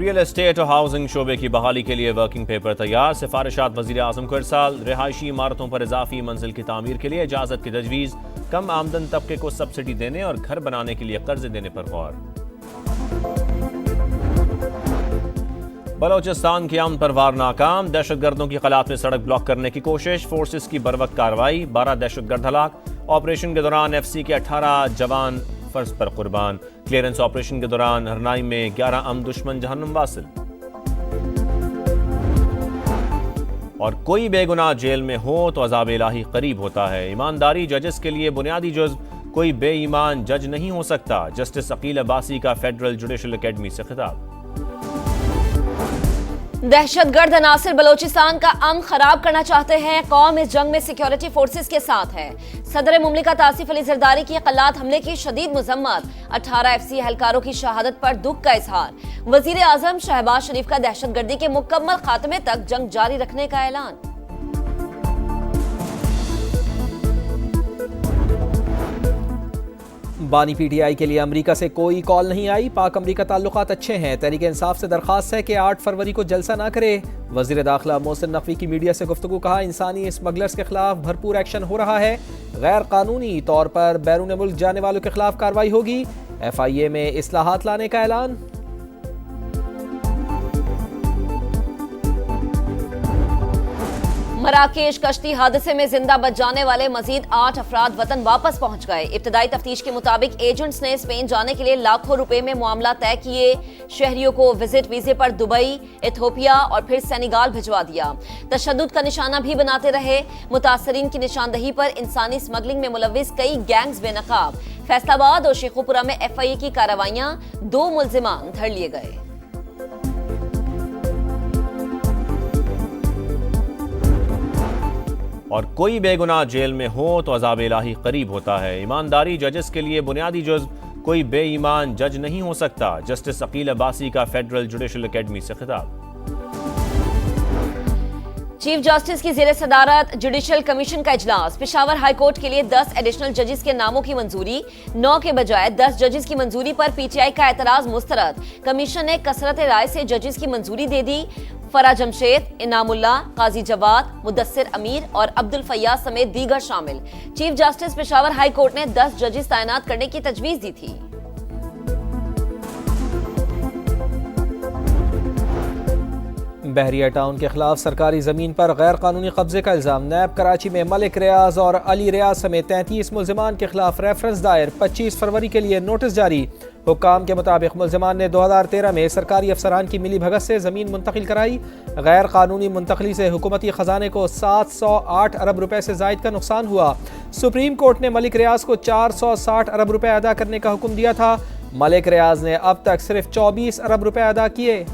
Real estate और housing शोबे की बहाली के लिए वर्किंग पेपर तैयार। सिफारिशात वज़ीर आज़म को इरसाल। रिहायशी इमारतों पर इजाफी मंजिल की तामीर के लिए इजाज़त की तजवीज़। कम आमदन तबके को सब्सिडी देने और घर बनाने के लिए कर्ज देने पर गौर। बलोचिस्तान की अमन पर वार नाकाम। दहशतगर्दों की खिलाफ में सड़क ब्लॉक करने की कोशिश। फोर्सेस की बरवक्त कार्रवाई। 12 दहशतगर्द हलाक। ऑपरेशन के दौरान FC के 18 जवान फर्ज पर कुर्बान। क्लियरेंस ऑपरेशन के दौरान हरनाई में 11 अम दुश्मन जहन्नुम वासिल। और कोई बेगुनाह जेल में हो तो अज़ाब इलाही करीब होता है। ईमानदारी जजेस के लिए बुनियादी जुज़्व। कोई बेईमान जज नहीं हो सकता। जस्टिस अकील अब्बासी का फेडरल जुडिशल अकेडमी से खिताब। दहशतगर्द अनासिर बलोचिस्तान का अमन खराब करना चाहते हैं। कौम इस जंग में सिक्योरिटी फोर्सेस के साथ है। सदर मुमलिकत आसिफ अली जरदारी की कल्लात हमले की शदीद मजम्मत। 18 FC एहलकारों की शहादत पर दुख का इजहार। वजीर आजम शहबाज शरीफ का दहशतगर्दी के मुकम्मल खात्मे तक जंग जारी रखने का ऐलान। बानी PTI के लिए अमरीका से कोई कॉल नहीं आई। पाक अमरीका ताल्लुकात अच्छे हैं। तहरीक इंसाफ से दरख्वास्त है कि 8 फरवरी को जलसा ना करे। वजीर दाखिला मोहसिन नकवी की मीडिया से गुफ्तगू। कहा, इंसानी स्मगलर्स के खिलाफ भरपूर एक्शन हो रहा है। गैर कानूनी तौर पर बैरून मुल्क जाने वालों के खिलाफ कार्रवाई होगी। FIA में इस्लाहात लाने का ऐलान। मराकेश कश्ती हादसे में जिंदा बच जाने वाले मजीद 8 अफराद वतन वापस पहुंच गए। इब्तदाई तफ्तीश के मुताबिक एजेंट्स ने स्पेन जाने के लिए लाखों रुपए में मामला तय किए। शहरियों को विजिट वीजे पर दुबई, इथियोपिया और फिर सेनेगाल भिजवा दिया। तशद्दुद का निशाना भी बनाते रहे। मुतासरीन की निशानदही पर इंसानी स्मगलिंग में मुलविस कई गैंग्स बेनकाब। फैसलाबाद और शेखुपुरा में FIA की कार्रवाइयां। 2 मुल्जिमान धर लिए गए। और कोई बेगुनाह जेल में हो तो अज़ाब इलाही करीब होता है। ईमानदारी जजेस के लिए बुनियादी जुज़्व। कोई बेईमान जज नहीं हो सकता। जस्टिस अकील अब्बासी का फेडरल जुडिशल अकेडमी से खिताब। चीफ जस्टिस की ज़ेरे सदारत जुडिशल कमीशन का इजलास। पेशावर हाई कोर्ट के लिए 10 एडिशनल जजेस के नामों की मंजूरी। 9 के बजाय 10 जजेस की मंजूरी पर PTI का एतराज मुस्तरद। कमीशन ने कसरत राय से जजेस की मंजूरी दे दी। फरा जमशेद, इनामुल्ला, काजी जवाद, मुदस्सिर अमीर और अब्दुल फैयाज समेत दीगर शामिल। Chief justice Peshawar high court ने 10 जजेस तैनात करने की तजवीज दी थी। बहरिया टाउन के खिलाफ सरकारी जमीन पर गैर कानूनी कब्जे का इल्जाम। नैब कराची में मलिक रियाज और अली रियाज समेत 33 मुल्जिमान के खिलाफ रेफरेंस दायर। 25 फरवरी के लिए नोटिस जारी। हुक्काम के मुताबिक मुल्जिमान ने 2013 में सरकारी अफसरान की मिली भगत से जमीन मुंतकिल कराई। गैर कानूनी मुंतकली से हुकूमती खजाने को 708 अरब रुपए से जायद का नुकसान हुआ। सुप्रीम कोर्ट ने मलिक रियाज को 460 अरब रुपए अदा करने का हुक्म दिया था। मलिक रियाज ने अब तक सिर्फ 24 अरब रुपए अदा किए।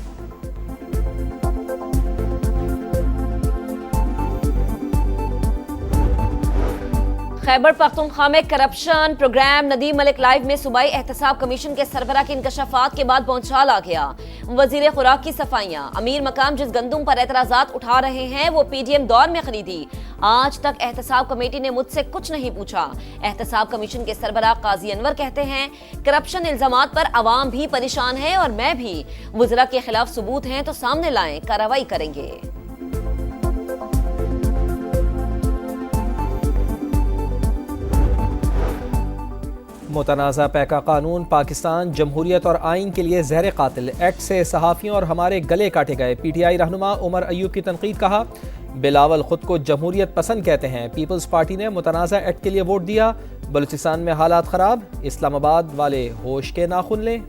खैबर पख्तूनख्वा में corruption programme. Nadeem Malik live में सूबाई एहतसाब कमीशन के सरबराह के इंकशाफात के बाद भौंचाल आ गया। वजीर खुराक की सफाइयां। अमीर मकाम जिस गंदुम पर एतराजात उठा रहे हैं वो PDM दौर में खरीदी। आज तक एहतसाब कमेटी ने मुझसे कुछ नहीं पूछा। एहतसाब कमीशन के सरबराह काजी अनवर कहते हैं, करप्शन इल्जामात पर अवाम भी परेशान है और मैं भी। वज़रा के खिलाफ सबूत हैं तो सामने लाएं, कार्रवाई करेंगे। मुतनाज़ा पैका कानून। पाकिस्तान जमहूरियत और आइन के लिए जहर कातिल। एक्ट से सहाफ़ियों और हमारे गले काटे गए। PTI रहनुमा उमर अयूब की तनकीद। कहा, बिलावल खुद को जमहूरियत पसंद कहते हैं। पीपल्स पार्टी ने मुतनाज़ा एक्ट के लिए वोट दिया। बलूचिस्तान में हालात ख़राब। इस्लामाबाद वाले होश के नाखुन लें।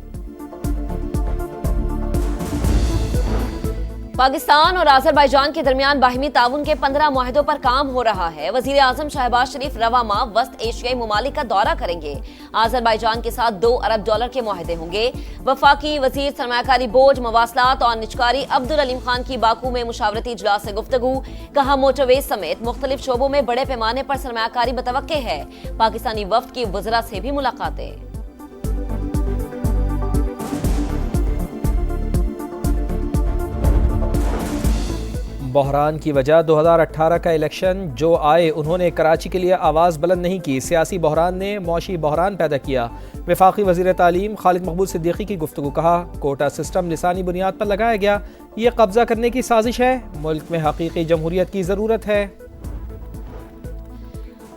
पाकिस्तान और आज़रबाईजान के दरमियान बाहिमी ताउन के 15 मुआहदों पर काम हो रहा है। वजीर आजम शहबाज शरीफ रवा माह वस्त एशियाई ममालिक का दौरा करेंगे। आज़रबाईजान के साथ $2 अरब के मुआहदे होंगे। वफाकी वजीर सरमायाकारी बोर्ड, मवासलात और निजकारी अब्दुल अलीम खान की बाकू में मुशावरती इजलास से गुफ्तगू। कहा, मोटरवेज समेत मुख्तलिफ शोबों में बड़े पैमाने पर सरमायाकारी मुतवक्के है। पाकिस्तानी वफ्द की वज़रा से भी मुलाकातें। बहरान की वजह 2018 का इलेक्शन जो आए उन्होंने कराची के लिए आवाज़ बुलंद नहीं की। सियासी बहरान ने मौशी बहरान पैदा किया। वफाकी वज़ीर तालीम खालिद मकबूल सिद्दीकी की गुफ्तगू। कहा कोटा सिस्टम लिसानी बुनियाद पर लगाया गया, ये कब्जा करने की साजिश है। मुल्क में हकीकी जमहूरियत की ज़रूरत है।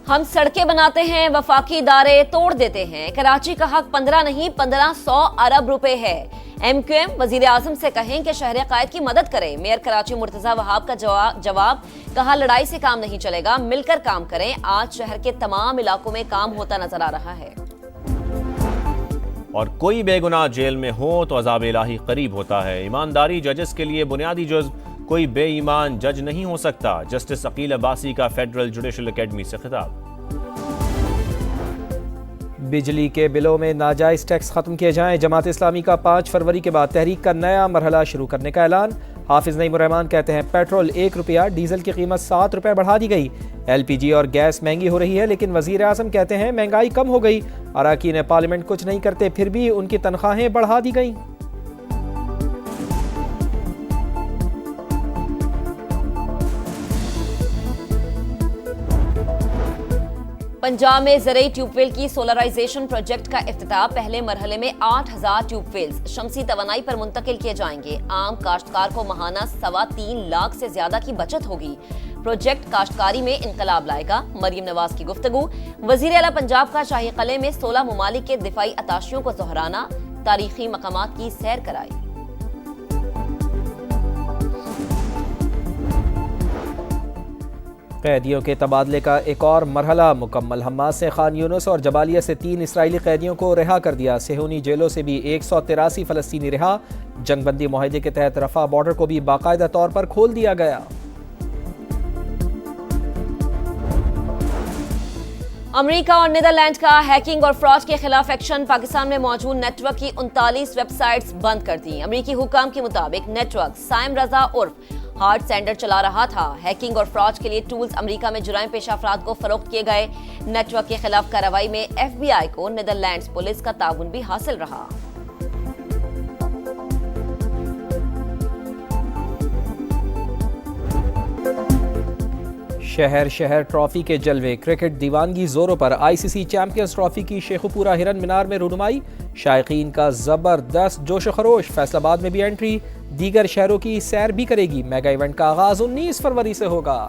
हम सड़कें बनाते हैं, वफाकी इदारे तोड़ देते हैं। कराची का हक 15 नहीं 1500 अरब रुपए है। MQM वजीर आजम से कहें कि शहर कायद की मदद करें। मेयर कराची मुर्तजा वहाब का जवाब, कहा लड़ाई से काम नहीं चलेगा, मिलकर काम करें। आज शहर के तमाम इलाकों में काम होता नजर आ रहा है। और कोई बेगुनाह जेल में हो तो अज़ाब इलाही करीब होता है। ईमानदारी जजेस के लिए बुनियादी जुज़्व, कोई बेईमान जज नहीं हो सकता। जस्टिस अकील अब्बासी का फेडरल जुडिशल एकेडमी से खिताब। बिजली के बिलों में नाजायज टैक्स खत्म किए जाएं। जमात इस्लामी का 5 फरवरी के बाद तहरीक का नया मरहला शुरू करने का ऐलान। हाफिज नईम रहमान कहते हैं पेट्रोल 1 रुपया, डीजल की कीमत 7 रुपये बढ़ा दी गई। LPG और गैस महंगी हो रही है, लेकिन वजीर आजम कहते हैं महंगाई कम हो गई। अरकान पार्लियामेंट कुछ नहीं करते, फिर भी उनकी तनख्वाहें बढ़ा दी गई। पंजाब में ज़रई ट्यूबवेल की सोलराइजेशन प्रोजेक्ट का इफ्तिताह। पहले मरहले में 8000 ट्यूबवेल्स शमसी तवानाई पर मुंतकिल किए जाएंगे। आम काश्तकार को महाना 3.25 लाख से ज्यादा की बचत होगी। प्रोजेक्ट काश्तकारी में इनकलाब लाएगा। मरीम नवाज की गुफ्तगू। वजीर आला पंजाब का शाही कले में 16 ममालिक के दिफाई अताशियों को दोहराना। तारीखी मकामात की सैर कराई। कैदियों के तबादले का एक और मरहला मुकम्मल। हमास से खान यूनुस और जबालिया से 3 इसराइली कैदियों को रिहा कर दिया। सेहूनी जेलों से भी 183 फ़लस्तीनी रिहा। जंगबंदी मुआहदे के तहत रफा बॉर्डर को भी बाकायदा तौर पर खोल दिया गया। अमेरिका और नीदरलैंड का हैकिंग और फ्रॉड के खिलाफ एक्शन। पाकिस्तान में मौजूद नेटवर्क की 39 वेबसाइट्स बंद कर दी। अमेरिकी हुकाम के मुताबिक नेटवर्क साइम रजा उर्फ हार्ट सेंडर चला रहा था। हैकिंग और फ्रॉड के लिए टूल्स अमेरिका में जुराइम पेशा अफराद को फरोख्त किए गए। नेटवर्क के खिलाफ कार्रवाई में FBI को नीदरलैंड्स पुलिस का ताउन भी हासिल रहा। शहर शहर ट्रॉफी के जलवे। क्रिकेट दीवानगी जोरों पर। ICC चैंपियंस ट्रॉफी की शेखुपुरा हिरन मीनार में रुनुमाई। शायकीन का जबरदस्त जोश खरोश। फैसलाबाद में भी एंट्री। दीगर शहरों की सैर भी करेगी। मेगा इवेंट का आगाज 19 फरवरी से होगा।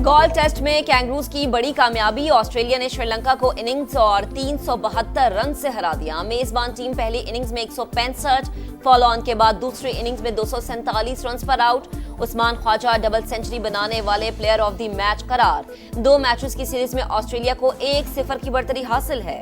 गोल्फ टेस्ट में कैंगरूज की बड़ी कामयाबी। ऑस्ट्रेलिया ने श्रीलंका को इनिंग्स और 372 रन से हरा दिया। मेजबान टीम पहली इनिंग्स में 165, फॉलो ऑन के बाद दूसरी इनिंग्स में 247 रन पर out. Usman Khawaja double century बनाने वाले प्लेयर ऑफ द मैच करार। 2 मैचेस की सीरीज में ऑस्ट्रेलिया को 1-0 की बढ़तरी हासिल है।